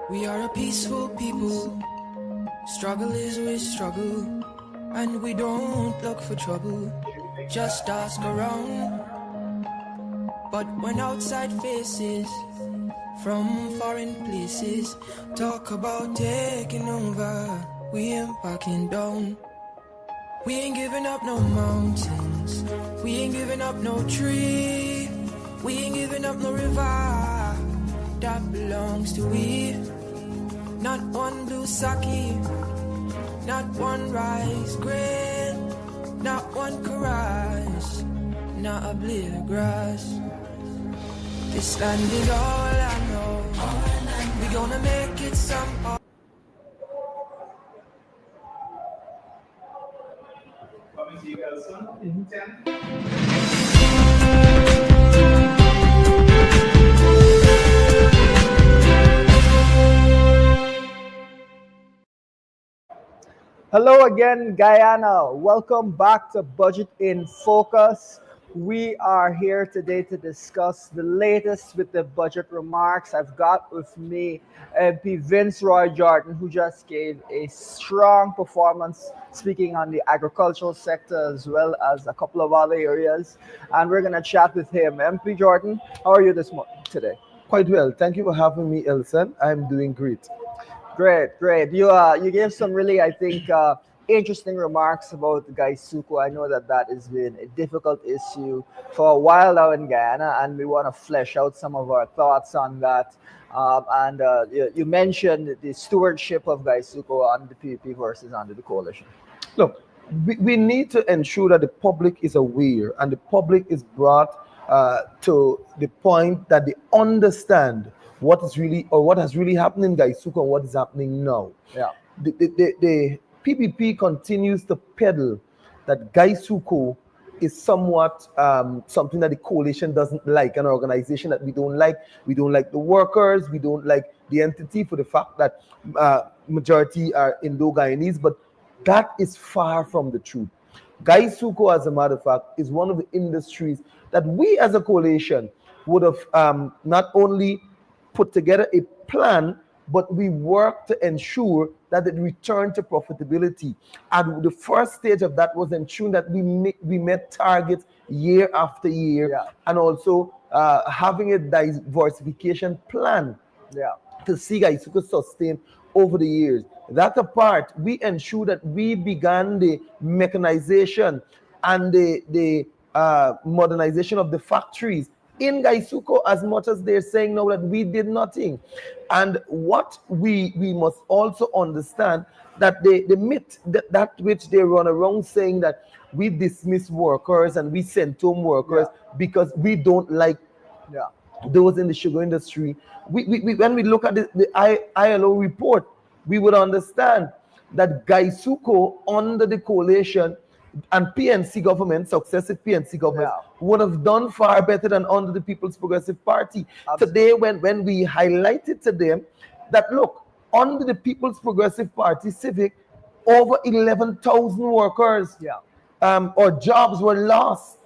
We are a peaceful people. Struggle is we struggle, and we don't look for trouble. Just ask around. But when outside faces from foreign places talk about taking over, we ain't backing down. We ain't giving up no mountains, we ain't giving up no tree, we ain't giving up no river that belongs to we. Not one blue sake, not one rice grain, not one courage, not a blade of grass. This land is all I know. We gonna make it somehow. Coming to you guys soon in 10. Hello again, Guyana. Welcome back to Budget in Focus. We are here today to discuss the latest with the budget remarks. I've got with me MP Vinceroy Jordan, who just gave a strong performance speaking on the agricultural sector as well as a couple of other areas. And we're going to chat with him. MP Jordan, how are you today? Quite well. Thank you for having me, Elson. I'm doing great. Great. You gave some really, I think, interesting remarks about Gaisuku. I know that has been a difficult issue for a while now in Guyana, and we want to flesh out some of our thoughts on that. You mentioned the stewardship of Gaisuku under the PPP versus under the coalition. Look, we need to ensure that the public is aware and the public is brought to the point that they understand what is really or what has really happened in Gaisuku and what is happening now. Yeah. The PPP continues to peddle that Gaisuku is somewhat something that the coalition doesn't like, an organization that we don't like. We don't like the workers. We don't like the entity for the fact that majority are Indo-Guyanese, but that is far from the truth. Gaisuku, as a matter of fact, is one of the industries that we as a coalition would have not only put together a plan, but we work to ensure that it returned to profitability. And the first stage of that was ensuring that we met targets year after year, and also having a diversification plan to see Gaisuku sustain over the years. That apart, we ensure that we began the mechanization and the modernization of the factories in Gaisuku, as much as they're saying now that we did nothing. And what we must also understand that the myth that which they run around saying that we dismiss workers and we send home workers because we don't like those in the sugar industry. We when we look at the ILO report, we would understand that Gaisuku under the coalition and PNC government, successive PNC government, would have done far better than under the People's Progressive Party. Today, when we highlighted to them that, look, under the People's Progressive Party, Civic, over 11,000 workers or jobs were lost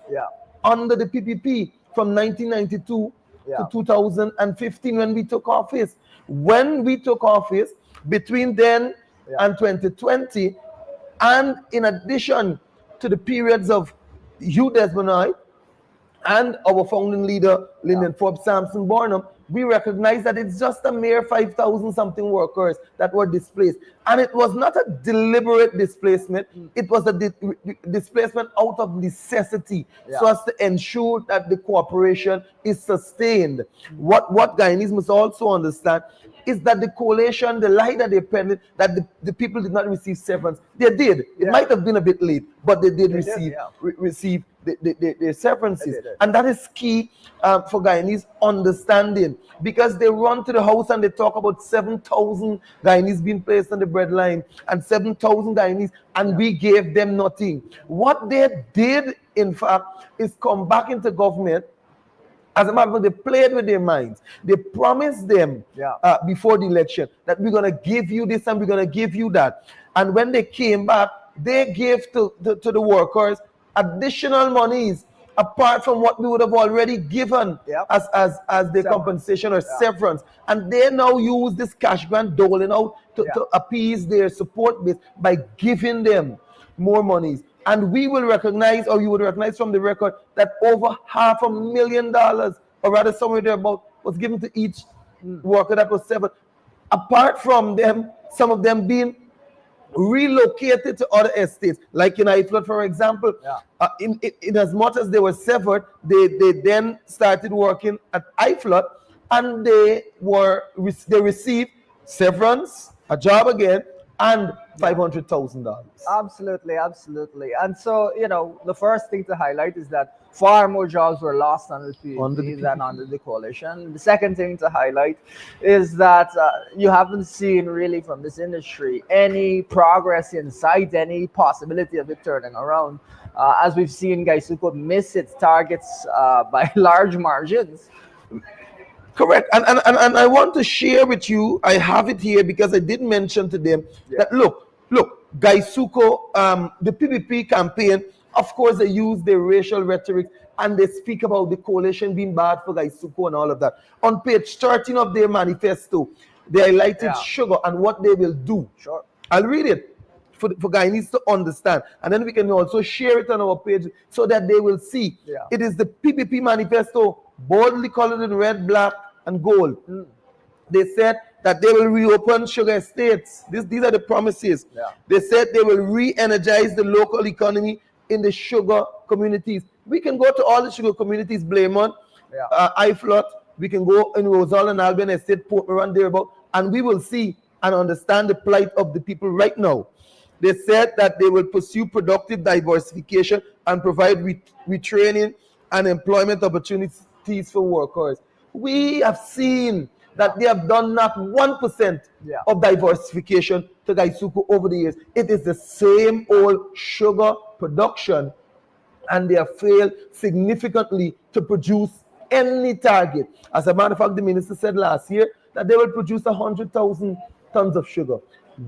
under the PPP from 1992 to 2015 when we took office. When we took office, between then and 2020, and in addition to the periods of Hugh Desmond and our founding leader, Lyndon Forbes Sampson Barnum, we recognize that it's just a mere 5,000 something workers that were displaced. And it was not a deliberate displacement. It was a displacement out of necessity, so as to ensure that the cooperation is sustained. What Guyanese must also understand is that the coalition, the lie that they peddled, that the people did not receive severance. They did. It might have been a bit late, but they did receive their severances. And that is key for Guyanese understanding, because they run to the house and they talk about 7,000 Guyanese being placed on the breadline and 7,000 Guyanese, and we gave them nothing. What they did, in fact, is come back into government. As a matter of fact, they played with their minds. They promised them before the election that we're going to give you this and we're going to give you that. And when they came back, they gave to the workers additional monies apart from what we would have already given Yep. as their compensation or severance. And they now use this cash grant doling out to appease their support base by giving them more monies. And we will recognize, or you would recognize from the record, that over $500,000, or rather somewhere there about, was given to each worker that was severed. Apart from them, some of them being relocated to other estates, like in Iflot, for example. In as much as they were severed, they then started working at Iflot, and they received severance, a job again, and $500,000. Absolutely. And so, the first thing to highlight is that far more jobs were lost under the PPP than under the coalition. The second thing to highlight is that you haven't seen really from this industry any progress in sight, any possibility of it turning around. As we've seen, Gaisuko miss its targets by large margins. Correct. And I want to share with you, I have it here because I did mention to them that look, Gaisuko, the PPP campaign, of course, they use their racial rhetoric and they speak about the coalition being bad for Gaisuko and all of that. On page 13 of their manifesto, they highlighted sugar and what they will do. Sure. I'll read it for Guyanese to understand. And then we can also share it on our page so that they will see. It is the PPP manifesto, boldly colored in red, black, and gold. They said that they will reopen sugar estates. These are the promises. They said they will re-energize the local economy in the sugar communities. We can go to all the sugar communities, Blaymont, Iflot, we can go in Rosal and Albion Estate, Port Moran, thereabout, and we will see and understand the plight of the people right now. They said that they will pursue productive diversification and provide retraining and employment opportunities for workers. We have seen that they have done not 1% of diversification to Gaisuko over the years. It is the same old sugar production, and they have failed significantly to produce any target. As a matter of fact, the minister said last year that they will produce 100,000 tons of sugar.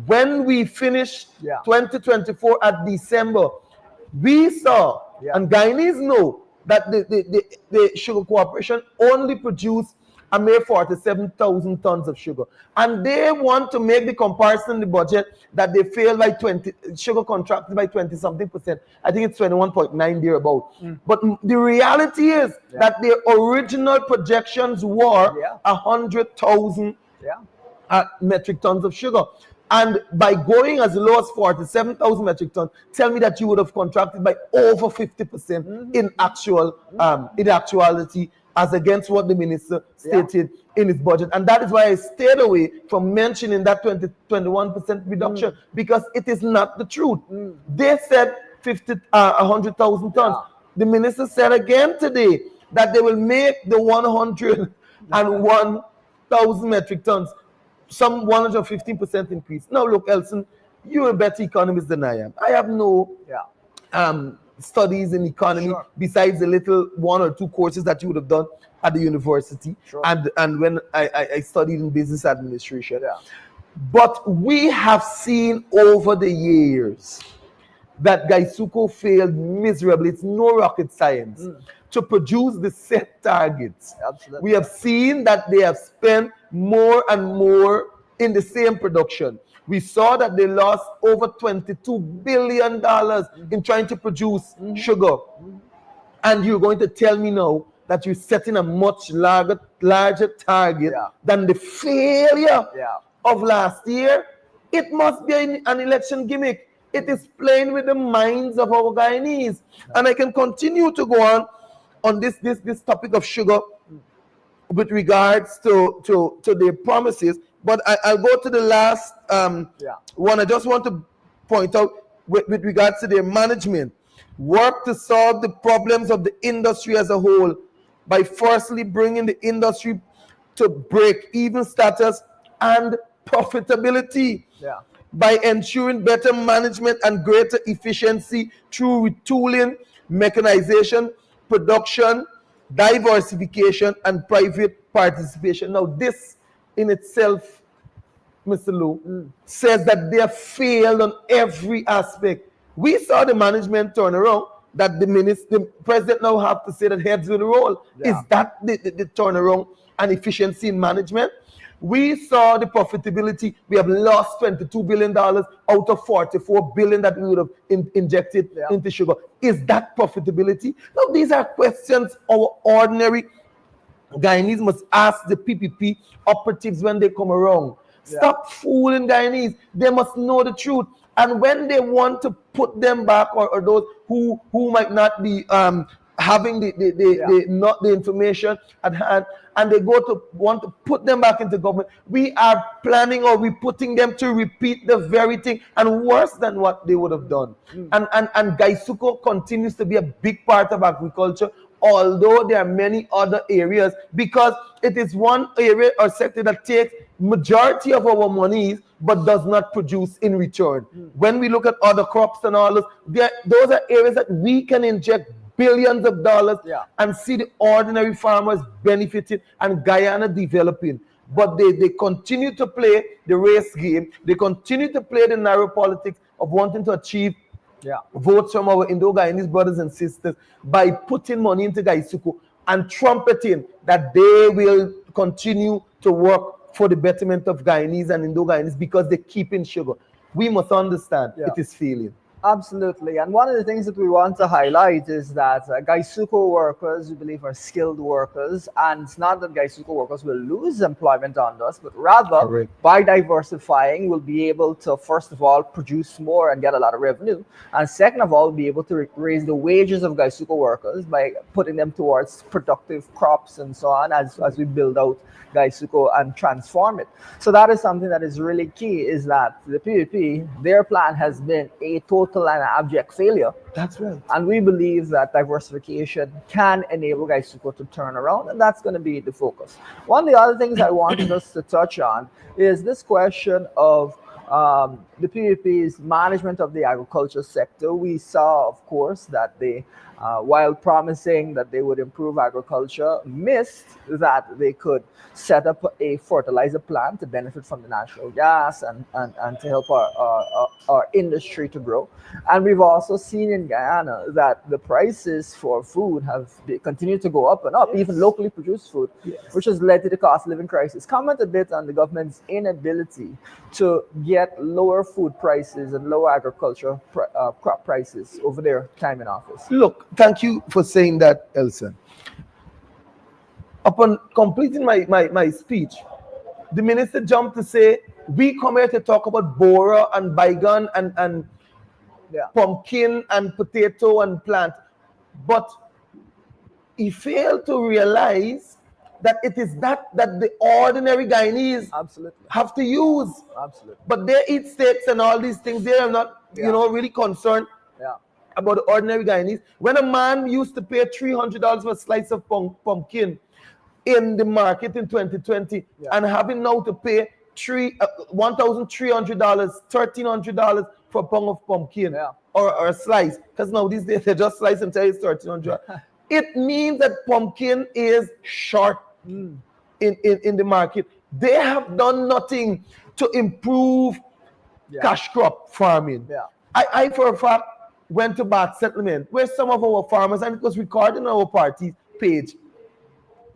When we finished 2024 at December, we saw, and Guyanese know, that the Sugar Corporation only produced a mere 47,000 tons of sugar. And they want to make the comparison in the budget that they failed by sugar contracted by 20-something%. I think it's 21.9 thereabout. But the reality is that their original projections were 100,000 metric tons of sugar. And by going as low as 47,000 metric tons, tell me that you would have contracted by over 50% in actuality, as against what the minister stated in his budget. And that is why I stayed away from mentioning that 21% reduction, because it is not the truth. They said 100,000 tons. The minister said again today that they will make the 101,000 metric tons, some 115% increase. Now look, Elson, you're a better economist than I am. I have no studies in economy besides the little 1 or 2 courses that you would have done at the university, and when I studied in business administration. But we have seen over the years that Gaisuko failed miserably. It's no rocket science to produce the set targets. We have seen that they have spent more and more in the same production. We saw that they lost over $22 billion in trying to produce sugar. And you're going to tell me now that you're setting a much larger target than the failure of last year? It must be an election gimmick. It is playing with the minds of our Guyanese. And I can continue to go on this topic of sugar with regards to their promises, but I'll go to the last one. I just want to point out with regards to their management. Work to solve the problems of the industry as a whole by firstly bringing the industry to break-even status and profitability. By ensuring better management and greater efficiency through retooling, mechanization, production, diversification, and private participation. Now, this in itself, Mr. Lou, says that they have failed on every aspect. We saw the management turn around. that the president now have to say that heads will roll. Yeah. Is that the turnaround and efficiency in management? We saw the profitability. We have lost $22 billion out of $44 billion that we would have injected into sugar. Is that profitability? Now, these are questions our ordinary Guyanese must ask the PPP operatives when they come around. Stop fooling Guyanese. They must know the truth. And when they want to put them back, or those who might not be having not the information at hand, and they want to put them back into government, we are planning, or we putting them to repeat the very thing and worse than what they would have done. And Gaisuko continues to be a big part of agriculture, although there are many other areas, because it is one area or sector that takes majority of our monies but does not produce in return. When we look at other crops and all those are areas that we can inject billions of dollars and see the ordinary farmers benefiting and Guyana developing. But they continue to play the race game. They continue to play the narrow politics of wanting to achieve votes from our Indo-Guyanese brothers and sisters by putting money into Gaisuku and trumpeting that they will continue to work for the betterment of Guyanese and Indo-Guyanese because they keep in sugar. We must understand it is failing. Absolutely. And one of the things that we want to highlight is that Gaisuko workers, we believe, are skilled workers. And it's not that Gaisuko workers will lose employment on us, but rather by diversifying, we'll be able to, first of all, produce more and get a lot of revenue. And second of all, be able to raise the wages of Gaisuko workers by putting them towards productive crops and so on as we build out Gaisuko and transform it. So that is something that is really key, is that the PPP, their plan has been a total and abject failure. That's right. And we believe that diversification can enable Gaisuko to turn around, and that's going to be the focus. One of the other things I wanted us to touch on is this question of the PPP's management of the agriculture sector. We saw, of course, that they, while promising that they would improve agriculture, missed that they could set up a fertilizer plant to benefit from the natural gas and to help our industry to grow. And we've also seen in Guyana that the prices for food have continued to go up and up, even locally produced food, which has led to the cost of living crisis. Comment a bit on the government's inability to get lower food prices and lower agriculture crop prices over their time in office. Look, thank you for saying that, Elson. Upon completing my speech, the minister jumped to say, we come here to talk about bora and bygone and pumpkin and potato and plant. But he failed to realize that it is that the ordinary Guyanese have to use. But they eat steaks and all these things. They are not, really concerned about the ordinary Guyanese. When a man used to pay $300 for a slice of pumpkin in the market in 2020, and having now to pay $1,300, $1,300 for a pound of pumpkin or a slice, because now these days they just slice and tell you it's $1,300. It means that pumpkin is short in the market. They have done nothing to improve cash crop farming. I for a fact went to Bath Settlement, where some of our farmers, and it was recorded on our party page,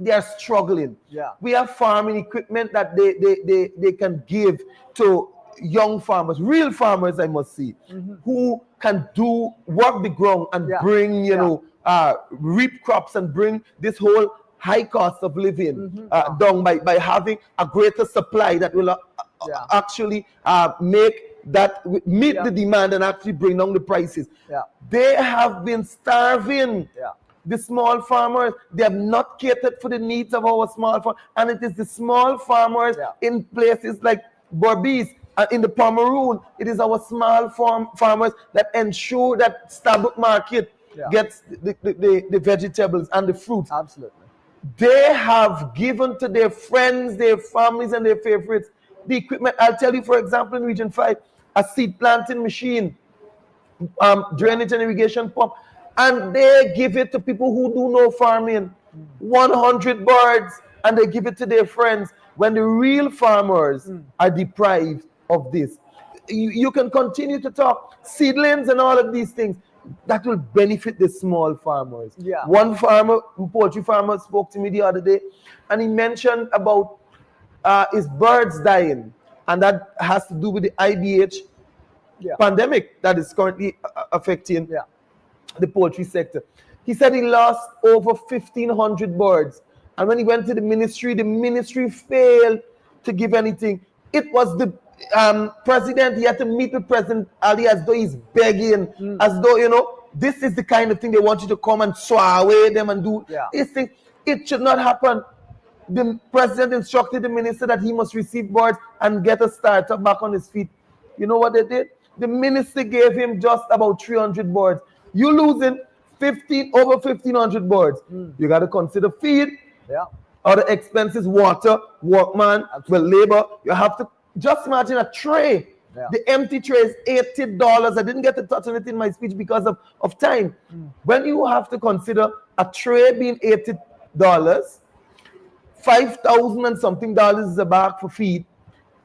they are struggling. We have farming equipment that they can give to young farmers, real farmers, I must say, who can work the ground and bring, reap crops and bring this whole high cost of living down by having a greater supply that will actually make that meet the demand and actually bring down the prices. They have been starving. The small farmers, they have not catered for the needs of our small farmers, and it is the small farmers in places like Berbice, in the Pomeroon, it is our small farmers that ensure that Starbuck Market gets the vegetables and the fruits. They have given to their friends, their families, and their favorites the equipment. I'll tell you, for example, in Region 5, a seed planting machine, drainage and irrigation pump, and they give it to people who do no farming. 100 birds, and they give it to their friends, when the real farmers are deprived of this. You can continue to talk seedlings and all of these things. that will benefit the small farmers. Yeah. One poultry farmer spoke to me the other day, and he mentioned about his birds dying, and that has to do with the IBH pandemic that is currently affecting the poultry sector. He said he lost over 1,500 birds, and when he went to the ministry failed to give anything. It was the president. He had to meet with President Ali as though he's begging, as though, you know, this is the kind of thing they want you to come and swat away them and do. This thing, it should not happen. The president instructed the minister that he must receive birds and get a starter back on his feet. You know what they did? The minister gave him just about 300 birds. You losing over 1,500 birds. You got to consider feed, other expenses, water, workman, labor. You have to just imagine a tray. The empty tray is $80. I didn't get to touch on it in my speech because of time. When you have to consider a tray being $80, 5,000 and something dollars is a bag for feed,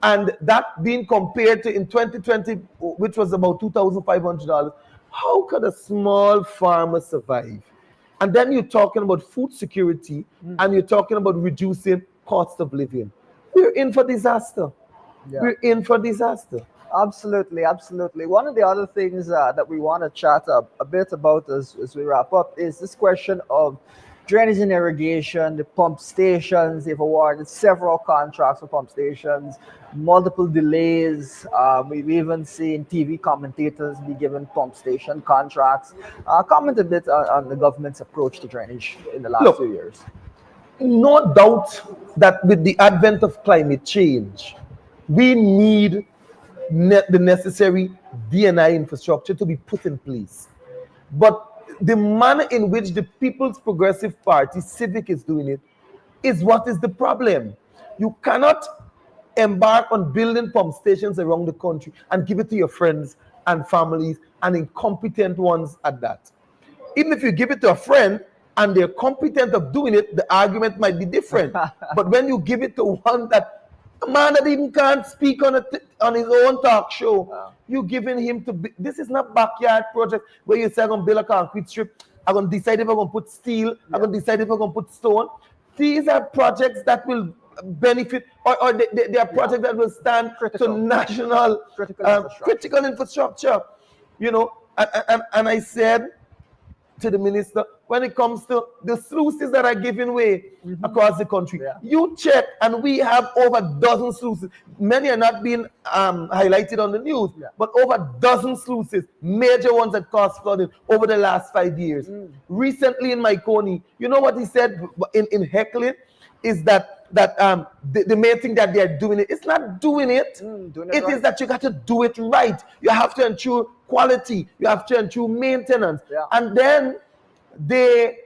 and that being compared to in 2020, which was about $2,500, how could a small farmer survive? And then you're talking about food security, and you're talking about reducing cost of living. We're in for disaster. We're in for disaster. Absolutely, absolutely. One of the other things that we want to chat a bit about as we wrap up is this question of drainage and irrigation, the pump stations. They've awarded several contracts for pump stations, multiple delays. We've even seen TV commentators be given pump station contracts. Comment a bit on the government's approach to drainage in the last few years. No doubt that with the advent of climate change, we need the necessary D&I infrastructure to be put in place. But the manner in which the People's Progressive Party, Civic, is doing it is what is the problem. You cannot embark on building pump stations around the country and give it to your friends and families, and incompetent ones at that. Even if you give it to a friend and they're competent of doing it, the argument might be different. But when you give it to one that a man that even can't speak on his own talk show, you're giving him to be, this is not backyard project where you say I'm gonna build a concrete strip, I'm gonna decide if I'm gonna put steel, I'm gonna decide if I'm gonna put stone. These are projects that will benefit, or they are projects that will stand to national critical infrastructure. You know, and I said to the minister, when it comes to the sluices that are giving way across the country, you check, and we have over a dozen sluices. Many are not being highlighted on the news, but over a dozen sluices, major ones that caused flooding over the last 5 years. Recently in Myconi, you know what he said in heckling is that the main thing that they're doing it's not doing it. It is that you got to do it right. You have to ensure quality. You have to ensure maintenance. And then they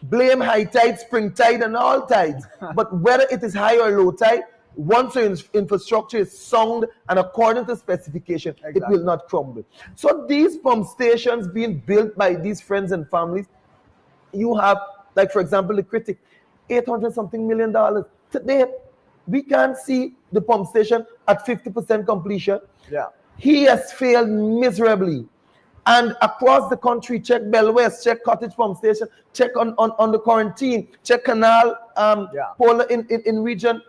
blame high tide, spring tide, and all tides. But whether it is high or low tide, once your infrastructure is sound and according to specification, it will not crumble. So these pump stations being built by these friends and families, you have, like for example, the Critic, $800 something million. Today, we can't see the pump station at 50% completion. He has failed miserably. And across the country, check Bell West, check Cottage Pump Station, check on the Quarantine, check Canal Polar in region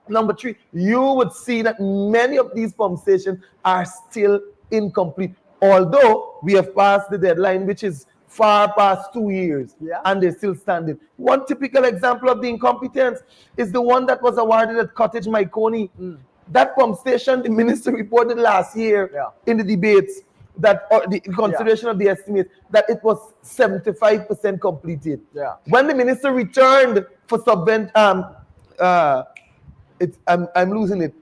number 3. You would see that many of these pump stations are still incomplete. Although we have passed the deadline, which is far past 2 years, and they're still standing. One typical example of the incompetence is the one that was awarded at Cottage Myconi. That pump station, the minister reported last year in the debates that, or the consideration of the estimate, that it was 75% completed. When the minister returned for I'm losing it.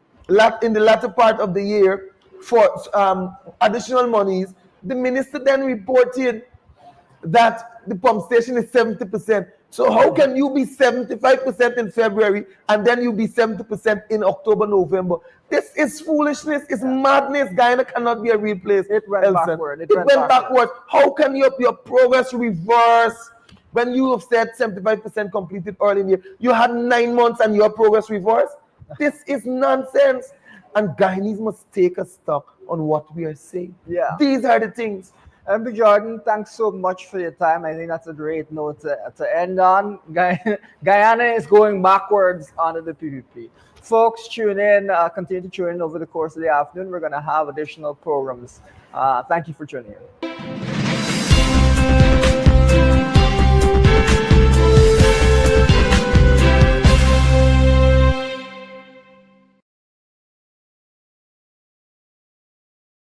In the latter part of the year for additional monies, the minister then reported that the pump station is 70%. So how can you be 75% in February and then you be 70% in October, November? This is foolishness. It's madness. Guyana cannot be a real place. It went backward. It went backward. How can your progress reverse when you have said 75% completed early in the year? You had 9 months and your progress reversed? This is nonsense. And Guyanese must take a stock on what we are saying. These are the things. MB Jordan, thanks so much for your time. I think that's a great note to end on. Guyana is going backwards onto the PPP. Folks, tune in, continue to tune in over the course of the afternoon. We're going to have additional programs. Thank you for tuning in.